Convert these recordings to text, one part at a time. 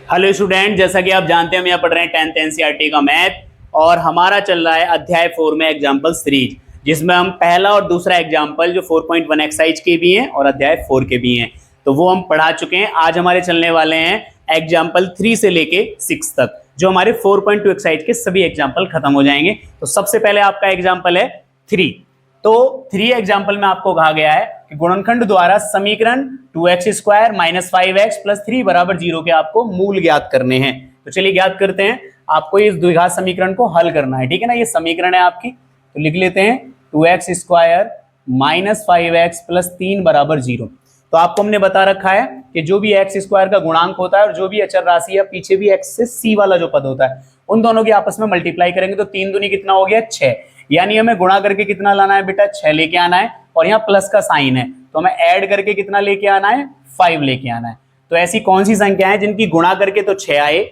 Hello student, जैसा कि आप जानते हैं हम यहाँ पढ़ रहे हैं 10th एनसीईआरटी का मैथ और हमारा चल रहा है अध्याय 4 में एग्जाम्पल सीरीज, जिसमें हम पहला और दूसरा एग्जाम्पल जो 4.1 एक्सरसाइज के भी हैं और अध्याय 4 के भी हैं तो वो हम पढ़ा चुके हैं। आज हमारे चलने वाले हैं एग्जाम्पल 3 से लेके 6 तक, जो हमारे 4.2 एक्सरसाइज के सभी एग्जाम्पल खत्म हो जाएंगे। तो सबसे पहले आपका एग्जाम्पल है 3। तो 3 एग्जाम्पल में आपको कहा गया है कि गुणनखंड द्वारा समीकरण 2x² - 5x + 3 = 0 के आपको मूल ज्ञात करने हैं। तो चलिए ज्ञात करते हैं। आपको इस द्विघात समीकरण को हल करना है, ठीक है ना। ये समीकरण है आपकी, तो लिख लेते हैं 2x² - 5x + 3 = 0। तो आपको हमने बता रखा है कि जो भी x² का गुणांक होता है और जो भी अचर राशि या पीछे भी x से c वाला जो पद होता है उन दोनों की आपस में मल्टीप्लाई करेंगे तो 3 दूनी कितना हो गया 6, यानी हमें गुणा करके कितना लाना है बेटा 6 लेके आना है, और यहाँ प्लस का साइन है तो हमें ऐड करके कितना लेके आना है 5 लेके आना है। तो ऐसी कौन सी संख्या है जिनकी गुणा करके तो 6 आए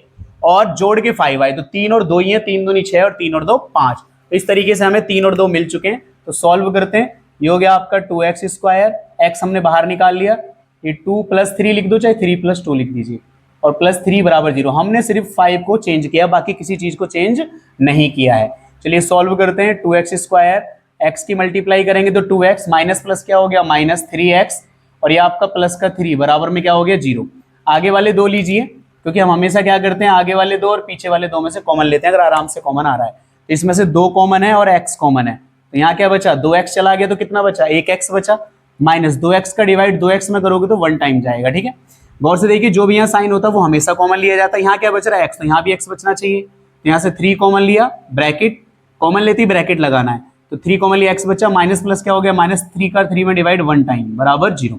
और जोड़ के 5 आए? तो 3 और 2 ही है, 3 दूनी 6 और 3 और 2 5। तो इस तरीके से हमें 3 और 2 मिल चुके हैं। तो सॉल्व करते हैं। ये हो गया आपका 2x², x हमने बाहर निकाल लिया, ये 2 + 3 लिख दो, चाहे 3 + 2 लिख दीजिए, और +3 = 0। हमने सिर्फ 5 को चेंज किया, बाकी किसी चीज को चेंज नहीं किया है। चलिए सॉल्व करते हैं। 2x², x की मल्टीप्लाई करेंगे तो 2x माइनस प्लस क्या हो गया -3x, और ये आपका प्लस का 3 बराबर में क्या हो गया 0। आगे वाले दो लीजिए, क्योंकि हम हमेशा क्या करते हैं आगे वाले दो और पीछे वाले दो में से कॉमन लेते हैं अगर आराम से कॉमन आ रहा है। तो इसमें से 2 कॉमन है और x कॉमन है, तो यहाँ क्या बचा 2x चला गया तो कितना बचा 1x बचा, माइनस 2x का डिवाइड 2x में करोगे तो 1 टाइम जाएगा, ठीक है। गौर से देखिए, जो भी यहाँ साइन होता है वो हमेशा कॉमन लिया जाता है। यहाँ क्या बच रहा है x, तो यहाँ भी x बचना चाहिए। तो यहाँ से 3 कॉमन लिया, ब्रैकेट कॉमन लेती ब्रैकेट लगाना है, तो 3 कॉमन लिया, x बचा, माइनस प्लस क्या हो गया -3 का 3 में डिवाइड 1 टाइम बराबर 0।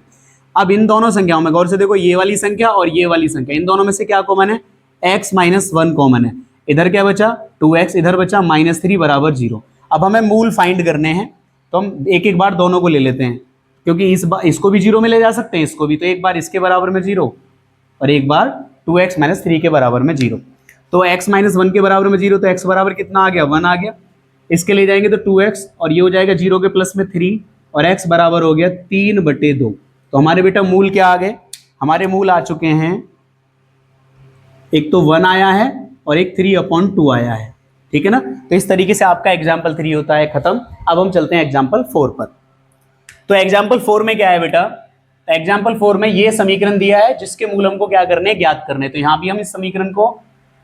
अब इन दोनों संख्याओं में गौर से देखो, ये वाली संख्या और ये वाली संख्या, इन दोनों में से क्या कॉमन है x - 1 कॉमन है। इधर क्या बचा 2x, इधर बचा -3 बराबर 0। अब हमें मूल फाइंड करने हैं, तो हम एक एक बार दोनों को ले लेते हैं, क्योंकि इसको भी 0 में ले जा सकते हैं, इसको भी। तो एक बार इसके बराबर में 0 और एक बार 2x - 3 के बराबर में 0। तो x - 1 के बराबर में 0, तो x बराबर कितना आ गया 1 आ गया। इसके ले जाएंगे तो 2x और ये हो जाएगा 0 के प्लस में 3, और x बराबर हो गया 3/2। तो हमारे बेटा मूल क्या आ गए, हमारे मूल आ चुके हैं, एक तो 1 आया है और एक 3/2 आया है, ठीक है ना। तो इस तरीके से आपका एग्जाम्पल 3 होता है खत्म। अब हम चलते हैं एग्जाम्पल 4 पर। तो एग्जाम्पल 4 में क्या है बेटा, एग्जाम्पल 4 में ये समीकरण दिया है जिसके मूल हमको क्या करने हैं ज्ञात करने। तो यहाँ भी हम इस समीकरण को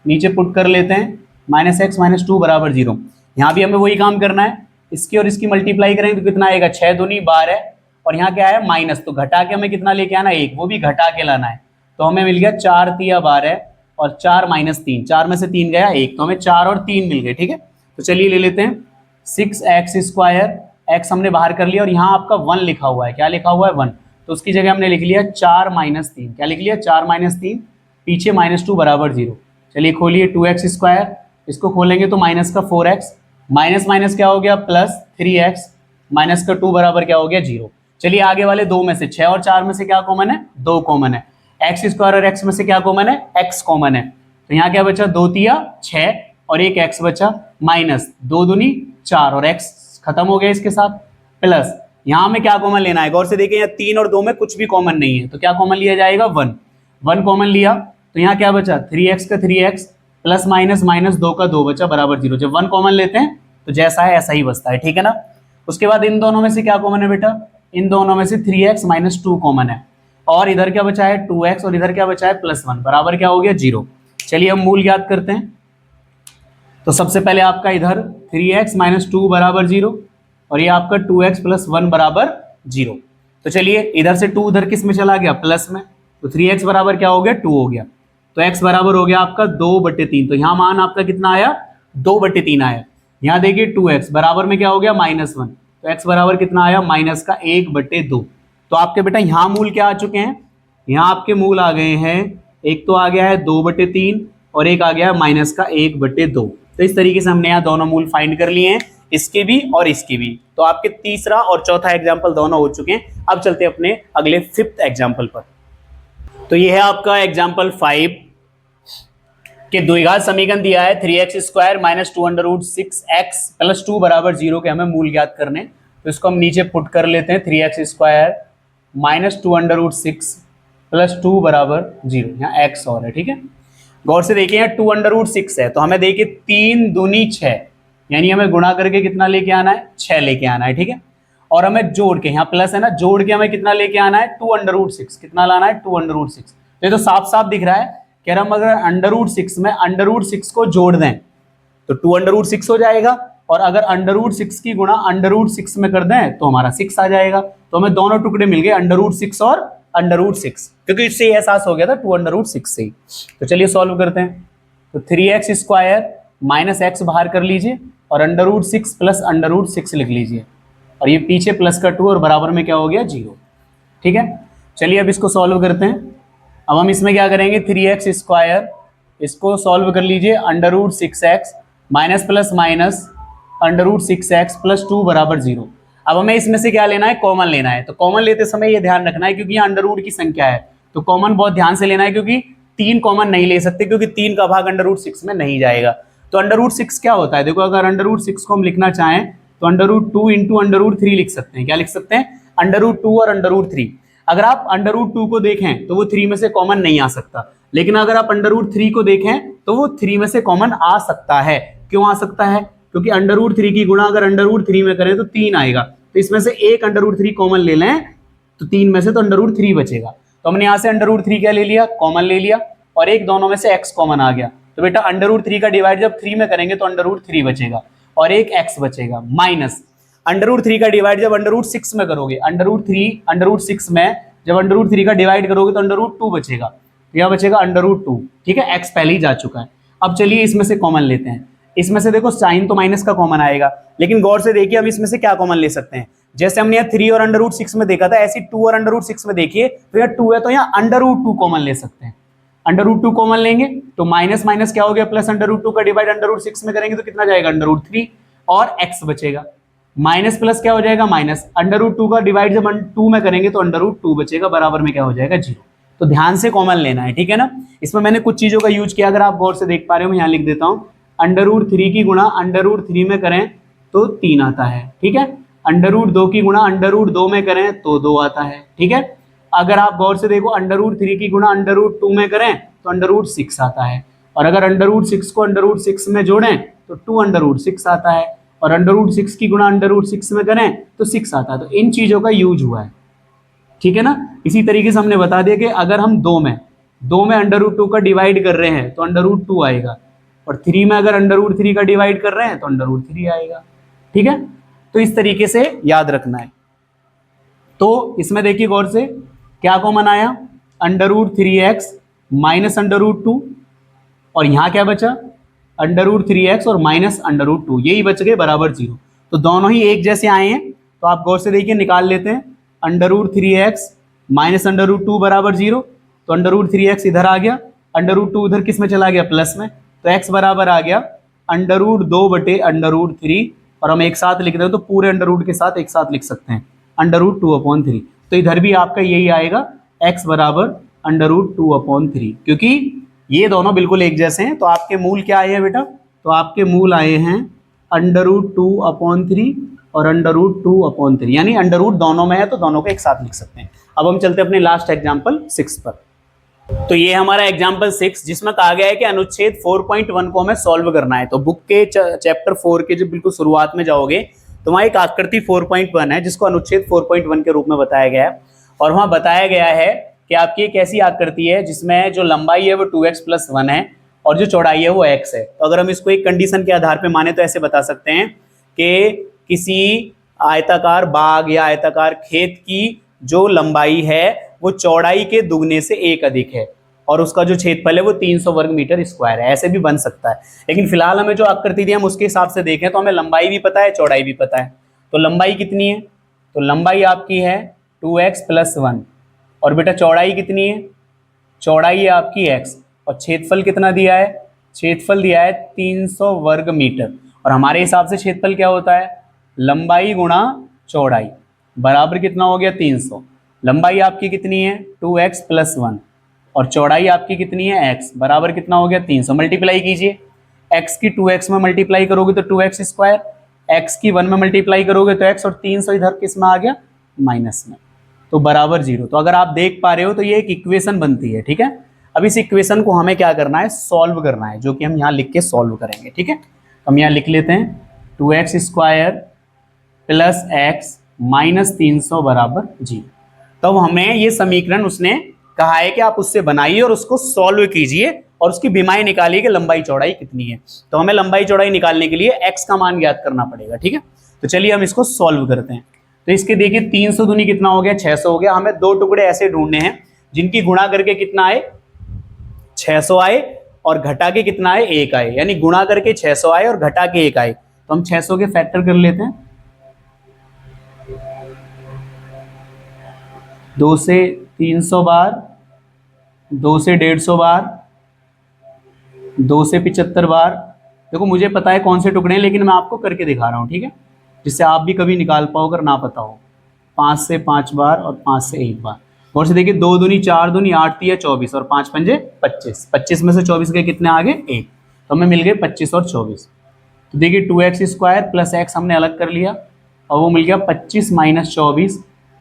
नीचे पुट कर लेते हैं, -x - 2 = 0। यहाँ भी हमें वही काम करना है, इसकी और इसकी मल्टीप्लाई करेंगे तो कितना आएगा 6 दूनी 12, और यहाँ क्या है माइनस, तो घटा के हमें कितना लेके आना 1, वो भी घटा के लाना है। तो हमें मिल गया 4 × 3 = 12 और 4 - 3, 4 में से 3 गया 1, तो हमें 4 और 3 मिल गए, ठीक है। तो चलिए ले लेते हैं 6x², x हमने बाहर कर लिया और यहाँ आपका 1 लिखा हुआ है, क्या लिखा हुआ है 1, तो उसकी जगह हमने लिख लिया 4 - 3, क्या लिख लिया 4 - 3, पीछे -2 = 0। चलिए खोलिए 2x², इसको खोलेंगे तो माइनस का 4x, माइनस माइनस क्या हो गया +3x, माइनस का 2 बराबर क्या हो गया 0। चलिए आगे वाले दो में से 6 और 4 में से क्या कॉमन है 2 कॉमन है, x² और x में से क्या कॉमन है x कॉमन है। तो यहाँ क्या बचा 2 × 3 = 6 और एक x बचा, माइनस 2 दूनी 4 और x खत्म हो गया इसके साथ, प्लस यहाँ में क्या कॉमन लेना है। गौर से देखिए, यहाँ 3 और 2 में कुछ भी कॉमन नहीं है, तो क्या कॉमन लिया जाएगा 1 कॉमन लिया, तो यहाँ क्या बचा 3x का 3x प्लस माइनस -2 का 2 बचा बराबर 0। जब 1 कॉमन लेते हैं तो जैसा है ऐसा ही बचता है, ठीक है ना। उसके बाद इन दोनों में से क्या कॉमन है बेटा, इन दोनों में से 3x - 2 कॉमन है, और इधर क्या बचा है 2x और इधर क्या बचा है +1 बराबर क्या हो गया 0। चलिए हम मूल ज्ञात करते हैं। तो सबसे पहले आपका इधर 3x - 2 = 0 और ये आपका 2x + 1 = 0। तो चलिए इधर से 2 उधर किस में चला गया प्लस में, तो 3x बराबर क्या हो गया 2 हो गया, तो x बराबर हो गया आपका 2/3। तो यहाँ मान आपका कितना आया 2/3 आया। यहाँ देखिए 2x बराबर में क्या हो गया -1, तो x बराबर कितना आया -1/2। तो आपके बेटा यहाँ मूल क्या आ चुके हैं, यहाँ आपके मूल आ गए हैं, एक तो आ गया है 2/3 और एक आ गया है -1/2। तो इस तरीके से हमने यहाँ दोनों मूल फाइंड कर लिए हैं, इसके भी और इसके भी। तो आपके तीसरा और चौथा एग्जाम्पल दोनों हो चुके हैं। अब चलते हैं अपने अगले 5th एग्जाम्पल पर। तो ये है आपका एग्जाम्पल 5 के द्विघात समीकरण दिया है 3x² - 2√6x + 2 = 0 के हमें मूल ज्ञात करने। तो इसको हम नीचे पुट कर लेते हैं, 3x² - 2√6 + 2 = 0, यहाँ x और है, ठीक है। गौर से देखिए यहाँ 2√6 है, तो हमें देखिए 3 दूनी 6, यानी हमें गुणा करके कितना लेके आना है, 6 लेके आना है, ठीक है। और हमें जोड़ के, यहाँ प्लस है ना, जोड़ के हमें कितना लेके आना है, 2√6, कितना लाना है, 2√6। तो ये तो साफ साफ दिख रहा है कि हम अगर √6 में √6 को जोड़ दें तो 2√6 हो जाएगा, और अगर √6 की गुणा √6 में कर दें तो हमारा 6 आ जाएगा। तो हमें दोनों टुकड़े मिल गए, √6 और √6, क्योंकि इससे एहसास हो गया था 2√6 से ही। तो चलिए सॉल्व करते हैं। तो 3x² माइनस x बाहर कर लीजिए और √6 प्लस √6 लिख लीजिए, और ये पीछे प्लस का 2 और बराबर में क्या हो गया, 0, ठीक है। चलिए अब इसको सॉल्व करते हैं। अब हम इसमें क्या करेंगे, 3x², इसको सॉल्व कर लीजिए, √6x minus plus minus √6x plus 2 बराबर 0। अब हमें इसमें से क्या लेना है, कॉमन लेना है। तो कॉमन लेते समय ये ध्यान रखना है, क्योंकि यहाँ अंडर की संख्या है तो कॉमन बहुत ध्यान से लेना है, क्योंकि 3 कॉमन नहीं ले सकते, क्योंकि 3 का भाग √6 में नहीं जाएगा। तो √6 क्या होता है, देखो अगर √6 को हम लिखना चाहें तो √2 इंटू √3 लिख सकते हैं। क्या लिख सकते हैं, √2 और √3। अगर आप √2 को देखें तो वो 3 में से कॉमन नहीं आ सकता, लेकिन अगर आप √3 को देखें तो वो 3 में से कॉमन आ सकता है। क्यों आ सकता है, क्योंकि √3 की गुणा अगर √3 में करें तो 3 आएगा, तो इसमें से एक √3 कॉमन ले लें तो 3 में से तो √3 बचेगा। तो हमने यहाँ से √3 क्या ले लिया, कॉमन ले लिया, और एक दोनों में से x कॉमन आ गया। तो बेटा √3 का डिवाइड जब 3 में करेंगे तो √3 बचेगा और एक x बचेगा, माइनस √3 का डिवाइड जब √6 में करोगे, √6 में जब √3 का डिवाइड करोगे तो √2 बचेगा, तो यह बचेगा √2, ठीक है। x पहले ही जा चुका है। अब चलिए इसमें से कॉमन लेते हैं। इसमें से देखो साइन तो माइनस का कॉमन आएगा, लेकिन गौर से देखिए हम इसमें से क्या कॉमन ले सकते हैं। जैसे हमने यहाँ 3 और √6 में देखा था, ऐसे 2 और √6 में देखिए, तो यहाँ 2 है तो यहाँ √2 कॉमन ले सकते हैं। √2 कॉमन लेंगे तो माइनस माइनस क्या हो गया, प्लस √2 का डिवाइड √6 में करेंगे तो कितना जाएगा, √3 और x बचेगा। माइनस प्लस क्या हो जाएगा, माइनस √2 का डिवाइड जब 2 में करेंगे तो √2 बचेगा, बराबर में क्या हो जाएगा, 0। तो ध्यान से कॉमन लेना है, ठीक है ना। इसमें मैंने कुछ चीजों का यूज किया, अगर आप गौर से देख पा रहे हो, मैं यहाँ लिख देता हूँ। √3 की गुणा √3 में करें तो 3 आता है, ठीक है। √2 की गुणा √2 में करें तो 2 आता है, ठीक है। अगर आप गौर से देखो √3 की गुणा √2 में करें तो √6 आता है, और अगर √6 को √6 में जोड़ें तो 2√6 आता है, और √6 की गुणा √6 में करें तो 6 आता है। तो इन चीजों का यूज हुआ है, ठीक है ना। इसी तरीके से हमने बता दिया कि अगर हम 2 में √2 का डिवाइड कर रहे हैं तो √2 आएगा, और 3 में अगर √3 का डिवाइड कर रहे हैं तो √3 आएगा, ठीक है। तो इस तरीके से याद रखना है। तो इसमें देखिए गौर से क्या कॉमन आया, √3x माइनस √2, और यहाँ क्या बचा, √3x और माइनस √2, यही बच गए बराबर 0। तो दोनों ही एक जैसे आए हैं, तो आप गौर से देखिए निकाल लेते हैं। √3x माइनस √2 बराबर 0, तो √3x इधर आ गया, √2 उधर किस में चला गया, प्लस में, तो x बराबर आ गया √2 बटे √3, और हम एक साथ लिख रहे हो तो पूरे √ के साथ एक साथ लिख सकते हैं, √2/3। तो इधर भी आपका यही आएगा, x बराबर √2/3, क्योंकि ये दोनों बिल्कुल एक जैसे हैं। तो आपके मूल क्या आए हैं बेटा, तो आपके मूल आए हैं √2/3 और √2/3, यानी √ दोनों में है तो दोनों को एक साथ लिख सकते हैं। अब हम चलते हैं अपने लास्ट एग्जाम्पल 6 पर। तो ये हमारा एग्जाम्पल 6, जिसमें कहा गया है कि अनुच्छेद 4.1 को हमें सॉल्व करना है। तो बुक के चैप्टर 4 के जब बिल्कुल शुरुआत में जाओगे तो वहाँ एक आकृति 4.1 है, जिसको अनुच्छेद 4.1 के रूप में बताया गया है, और वहाँ बताया गया है कि आपकी एक ऐसी आकृति है जिसमें जो लंबाई है वो 2x+1 है और जो चौड़ाई है वो x है। तो अगर हम इसको एक कंडीशन के आधार पर माने तो ऐसे बता सकते हैं कि किसी आयताकार बाग या आयताकार खेत की जो लंबाई है वो चौड़ाई के दुगने से 1 अधिक है, और उसका जो क्षेत्रफल है वो 300 वर्ग मीटर स्क्वायर है। ऐसे भी बन सकता है, लेकिन फिलहाल हमें जो आकृति दी हम उसके हिसाब से देखें तो हमें लंबाई भी पता है, चौड़ाई भी पता है। तो लंबाई कितनी है, तो लंबाई आपकी है 2x+1, और बेटा चौड़ाई कितनी है, चौड़ाई है आपकी x, और क्षेत्रफल कितना दिया है, क्षेत्रफल दिया है 300 वर्ग मीटर। और हमारे हिसाब से क्षेत्रफल क्या होता है, लंबाई गुणा चौड़ाई, बराबर कितना हो गया, 300। लंबाई आपकी कितनी है 2x+1, और चौड़ाई आपकी कितनी है x, बराबर कितना हो गया 300। मल्टीप्लाई कीजिए, x की 2x में मल्टीप्लाई करोगे तो 2x², x की 1 में मल्टीप्लाई करोगे तो x, और 300 इधर किस में आ गया, माइनस में, तो बराबर 0। तो अगर आप देख पा रहे हो तो ये एक इक्वेशन बनती है, ठीक है। अब इस इक्वेशन को हमें क्या करना है, सॉल्व करना है, जो कि हम यहाँ लिख के सॉल्व करेंगे। ठीक है, हम यहाँ लिख लेते हैं 2x² प्लस x माइनस 300 बराबर 0। तो हमें ये समीकरण उसने कहा है कि आप उससे बनाइए और उसको सॉल्व कीजिए और उसकी विमाएं निकालिए कि लंबाई चौड़ाई कितनी है। तो हमें लंबाई चौड़ाई निकालने के लिए x का मान ज्ञात करना पड़ेगा। ठीक है, तो चलिए हम इसको सॉल्व करते हैं। तो इसके देखिए 300 दूनी कितना हो गया, 600 हो गया। हमें दो टुकड़े ऐसे ढूंढने हैं जिनकी गुणा करके कितना आए, 600 आए, और घटा के कितना आए, 1 आए, यानी गुणा करके 600 आए और घटा के 1 आए। तो हम 600 के फैक्टर कर लेते हैं। 2 से 300 बार, 2 से 150 बार, 2 से 75 बार। देखो मुझे पता है कौन से टुकड़े हैं, लेकिन मैं आपको करके दिखा रहा हूँ। ठीक है, जिससे आप भी कभी निकाल पाओ अगर ना पता हो। 5 से 5 बार और 5 से 1 बार। और से देखिए 2 दूनी 4 दूनी 8 3 24 और 5 पंजे 25। 25 में से 24 के कितने आ गए, 1। तो हमें मिल गए 25 और 24। तो देखिए 2x² प्लस x हमने अलग कर लिया और वो मिल गया 25 माइनस 24,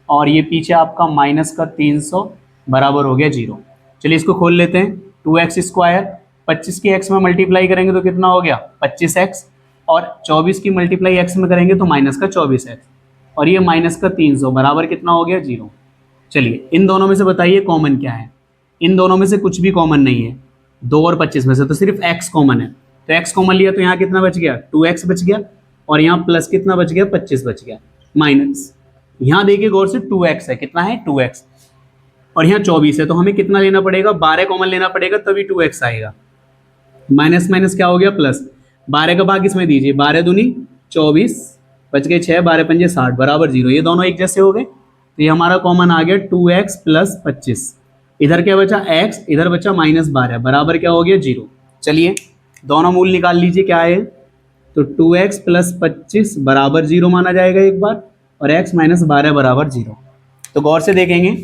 और ये पीछे आपका माइनस का 300 बराबर हो गया 0। चलिए इसको खोल लेते हैं। 2x², 25 की x में मल्टीप्लाई करेंगे तो कितना हो गया, 25x, और 24 की मल्टीप्लाई x में करेंगे तो माइनस का 24x, और ये माइनस का 300 बराबर कितना हो गया, 0। चलिए इन दोनों में से बताइए कॉमन क्या है। इन दोनों में से कुछ भी कॉमन नहीं है। 2 और 25 में से तो सिर्फ x कॉमन है। तो x कॉमन लिया तो यहाँ कितना बच गया, 2x बच गया, और यहाँ प्लस कितना बच गया, 25 बच गया, माइनस यहाँ देखिए गौर से 2x है, कितना है 2x, और यहाँ 24 है। तो हमें कितना लेना पड़ेगा, 12 कॉमन लेना पड़ेगा, तभी 2x आएगा। माइनस माइनस क्या हो गया, प्लस। 12 का भाग इसमें दीजिए, 12 दूनी 24, बच गए 6, 12 पंजे 60 बराबर 0। ये दोनों एक जैसे हो गए। तो ये हमारा कॉमन आ गया 2x प्लस 25। इधर क्या बचा, x, इधर बचा माइनस 12 बराबर क्या हो गया, 0। चलिए दोनों मूल निकाल लीजिए क्या है। तो 2x प्लस 25 बराबर 0 माना जाएगा एक बार, और x माइनस 12 बराबर 0। तो गौर से देखेंगे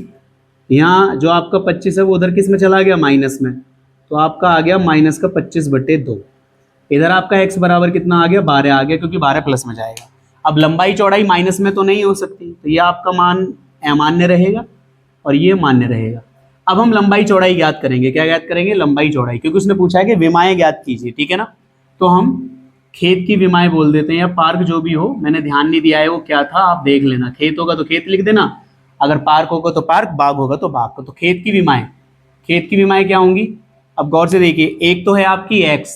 यहाँ जो आपका 25 है वो उधर किस में चला गया, माइनस में। तो आपका आ गया माइनस का 25/2। इधर आपका x बराबर कितना आ गया, 12 आ गया, क्योंकि 12 प्लस में जाएगा। अब लंबाई चौड़ाई माइनस में तो नहीं हो सकती, तो ये आपका मान अमान्य रहेगा और ये मान्य रहेगा। अब हम लंबाई चौड़ाई ज्ञात करेंगे। क्या ज्ञात करेंगे, लंबाई चौड़ाई, क्योंकि उसने पूछा है कि विमाएं ज्ञात कीजिए। ठीक है ना, तो हम खेत की विमाएं बोल देते हैं, या पार्क जो भी हो। मैंने ध्यान नहीं दिया है वो क्या था, आप देख लेना। खेत होगा तो खेत लिख देना, अगर पार्क होगा तो पार्क, बाग होगा तो बाग। तो खेत की विमाएं, खेत की विमाएं क्या होंगी। अब गौर से देखिए, एक तो है आपकी x,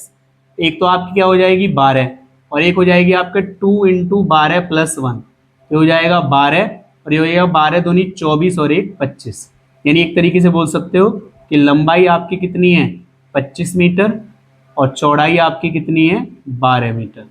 एक तो आपकी क्या हो जाएगी 12, और एक हो जाएगी आपके 2 × 12 + 1, ये हो जाएगा 12, और ये हो जाएगा 12 दूनी 24 और 1 25। यानी एक तरीके से बोल सकते हो कि लंबाई आपकी कितनी है, 25 मीटर, और चौड़ाई आपकी कितनी है, 12 मीटर।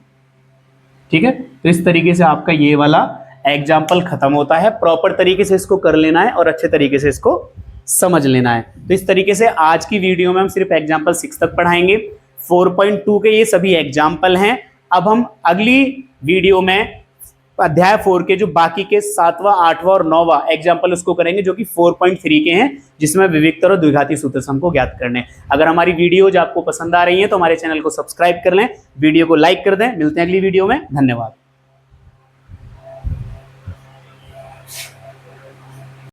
ठीक है, तो इस तरीके से आपका ये वाला एग्जाम्पल खत्म होता है। प्रॉपर तरीके से इसको कर लेना है और अच्छे तरीके से इसको समझ लेना है। तो इस तरीके से आज की वीडियो में हम सिर्फ एग्जाम्पल 6 तक पढ़ाएंगे। 4.2 के ये सभी एग्जाम्पल हैं। अब हम अगली वीडियो में अध्याय 4 के जो बाकी के 7वां, 8वां और 9वां एग्जाम्पल उसको करेंगे, जो कि 4.3 के हैं, जिसमें विविक्तर और द्विघाती सूत्र हमको ज्ञात करने हैं। अगर हमारी वीडियोज आपको पसंद आ रही है तो हमारे चैनल को सब्सक्राइब कर लें, वीडियो को लाइक कर दें। मिलते हैं अगली वीडियो में, धन्यवाद।